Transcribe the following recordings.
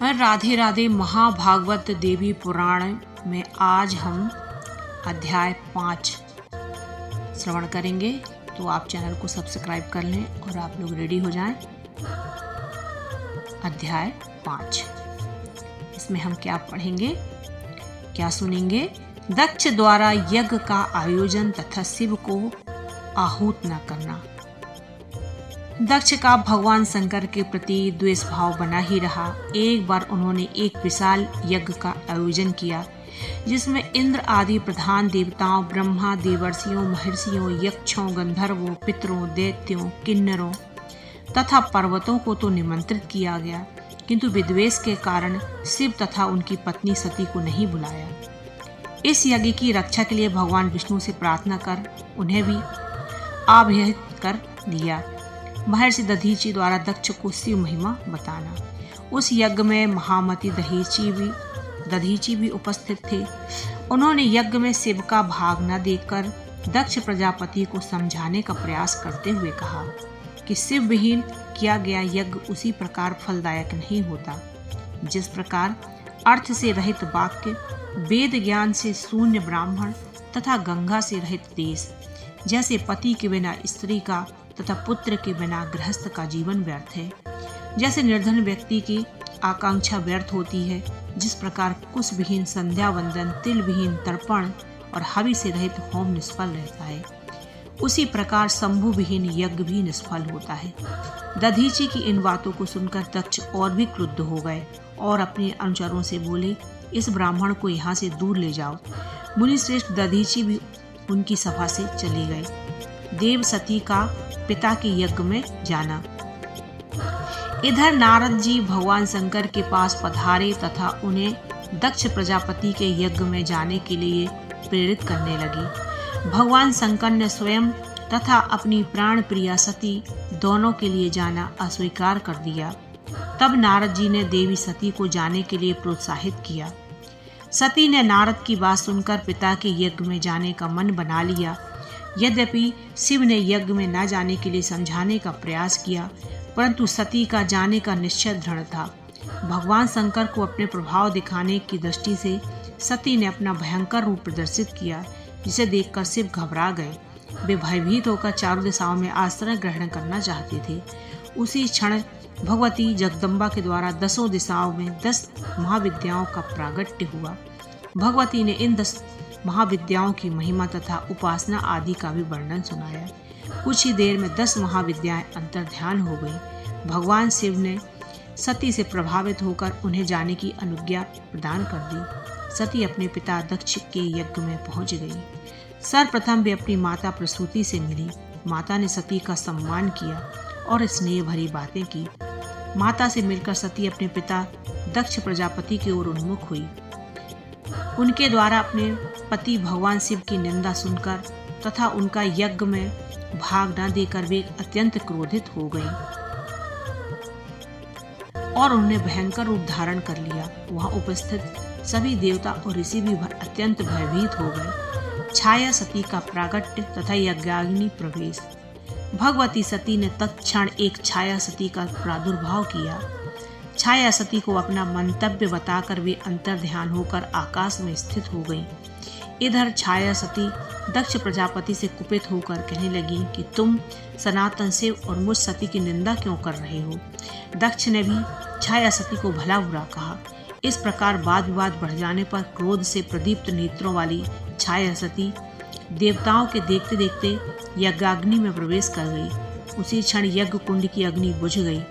राधे राधे। महाभागवत देवी पुराण में आज हम अध्याय 5 श्रवण करेंगे, तो आप चैनल को सब्सक्राइब कर लें और आप लोग रेडी हो जाएं। अध्याय 5, इसमें हम क्या पढ़ेंगे, क्या सुनेंगे। दक्ष द्वारा यज्ञ का आयोजन तथा शिव को आहूत न करना। दक्ष का भगवान शंकर के प्रति द्वेष भाव बना ही रहा। एक बार उन्होंने एक विशाल यज्ञ का आयोजन किया, जिसमें इंद्र आदि प्रधान देवताओं, ब्रह्मा, देवर्षियों, महर्षियों, यक्षों, गंधर्वों, पितरों, दैत्यों, किन्नरों तथा पर्वतों को तो निमंत्रित किया गया, किंतु विद्वेष के कारण शिव तथा उनकी पत्नी सती को नहीं बुलाया। इस यज्ञ की रक्षा के लिए भगवान विष्णु से प्रार्थना कर उन्हें भी आह्वान कर दिया। महर्षि दधीचि द्वारा दक्ष को शिव महिमा बताना। उस यज्ञ में महामती दधीचि भी उपस्थित थे। उन्होंने यज्ञ में शिव का भाग न देकर दक्ष प्रजापति को समझाने का प्रयास करते हुए कहा कि शिव विहीन किया गया यज्ञ उसी प्रकार फलदायक नहीं होता, जिस प्रकार अर्थ से रहित वाक्य, वेद ज्ञान से शून्य ब्राह्मण तथा गंगा से रहित देश, जैसे पति के बिना स्त्री का तथा पुत्र के बिना गृहस्थ का जीवन व्यर्थ है, जैसे निर्धन व्यक्ति की आकांक्षा व्यर्थ होती है, जिस प्रकार कुश विहीन संध्या वंदन, तिल विहीन तर्पण और हवि से रहित होम निष्फल रहता है, उसी प्रकार शंभु विहीन यज्ञ भी निष्फल होता है। दधीचि की इन बातों को सुनकर दक्ष और भी क्रुद्ध हो गए और अपने अनुचरों से बोले, इस ब्राह्मण को यहाँ से दूर ले जाओ। मुनिश्रेष्ठ दधीचि भी उनकी सभा से चले गए। देव सती का पिता के यज्ञ में जाना। इधर नारद जी भगवान शंकर के पास पधारे तथा उन्हें दक्ष प्रजापति के यज्ञ में जाने के लिए प्रेरित करने लगे। भगवान शंकर ने स्वयं तथा अपनी प्राण प्रिया सती दोनों के लिए जाना अस्वीकार कर दिया। तब नारद जी ने देवी सती को जाने के लिए प्रोत्साहित किया। सती ने नारद की बात सुनकर पिता के यज्ञ में जाने का मन बना लिया। यद्यपि शिव ने यज्ञ में न जाने के लिए समझाने का प्रयास किया, परंतु सती का जाने का निश्चय दृढ़ था। भगवान शंकर को अपने प्रभाव दिखाने की दृष्टि से सती ने अपना भयंकर रूप प्रदर्शित किया, जिसे देखकर शिव घबरा गए। वे भयभीत होकर चारों दिशाओं में आश्रय ग्रहण करना चाहते थे। उसी क्षण भगवती जगदम्बा के द्वारा 10 दिशाओं में 10 महाविद्याओं का प्रागट्य हुआ। भगवती ने इन 10 महाविद्याओं की महिमा तथा उपासना आदि का भी वर्णन सुनाया। कुछ ही देर में 10 महाविद्याएं अंतर्ध्यान हो गई। भगवान शिव ने सती से प्रभावित होकर उन्हें जाने की अनुज्ञा प्रदान कर दी। सती अपने पिता दक्ष के यज्ञ में पहुंच गई। सर्वप्रथम वे अपनी माता प्रसूति से मिली। माता ने सती का सम्मान किया और स्नेह भरी बातें की। माता से मिलकर सती अपने पिता दक्ष प्रजापति की ओर उन्मुख हुई। उनके द्वारा अपने पति भगवान शिव की निंदा सुनकर तथा उनका यज्ञ में भाग न देकर वे अत्यंत क्रोधित हो गई और उन्होंने भयंकर रूप धारण कर लिया। वहां उपस्थित सभी देवता और ऋषि भी अत्यंत भयभीत हो गए। छाया सती का प्रागट्य तथा यज्ञाग्नि प्रवेश। भगवती सती ने तत्क्षण एक छाया सती का प्रादुर्भाव किया। छाया सती को अपना मंतव्य बताकर वे अंतर्ध्यान होकर आकाश में स्थित हो गईं। इधर छाया सती दक्ष प्रजापति से कुपित होकर कहने लगी कि तुम सनातन शिव और मुझ सती की निंदा क्यों कर रहे हो। दक्ष ने भी छाया सती को भला बुरा कहा। इस प्रकार वाद विवाद बढ़ जाने पर क्रोध से प्रदीप्त नेत्रों वाली छाया सती देवताओं के देखते देखते यज्ञाग्नि में प्रवेश कर गई। उसी क्षण यज्ञ कुंड की अग्नि बुझ गई।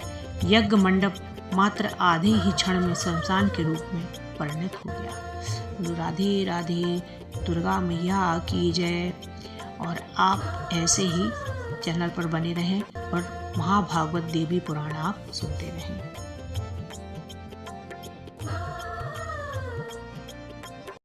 यज्ञ मंडप मात्र आधे ही क्षण में शमशान के रूप में परिणत हो गया। राधे राधे। दुर्गा मैया की जय। और आप ऐसे ही चैनल पर बने रहें और महाभागवत देवी पुराण आप सुनते रहें।